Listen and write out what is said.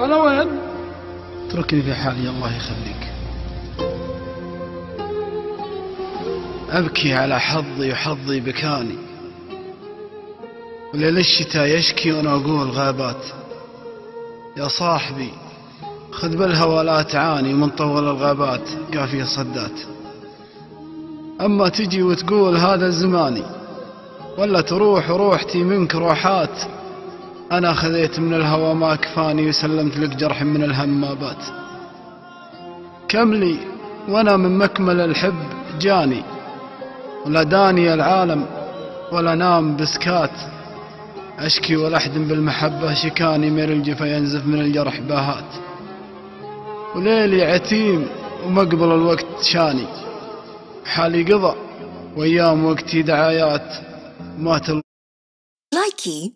أنا وين؟ اتركني في حالي الله يخليك. أبكي على حظي وحظي بكاني، وليل الشتاء يشكي وأنا أقول غابات. يا صاحبي خذ بالهوى لا تعاني، من طول الغابات قافية صدات. أما تجي وتقول هذا زماني، ولا تروح وروحتي منك روحات. أنا خذيت من الهوى ما كفاني، وسلمت لك جرح من الهم ما بات. كم لي وأنا من مكمل الحب جاني، ولا داني العالم ولا نام بسكات. أشكي ولا أحدم بالمحبة شكاني، مير الجفا ينزف من الجرح باهات. وليلي عتيم ومقبل الوقت شاني، حالي قضى وأيام وقتي دعايات. مات لايكي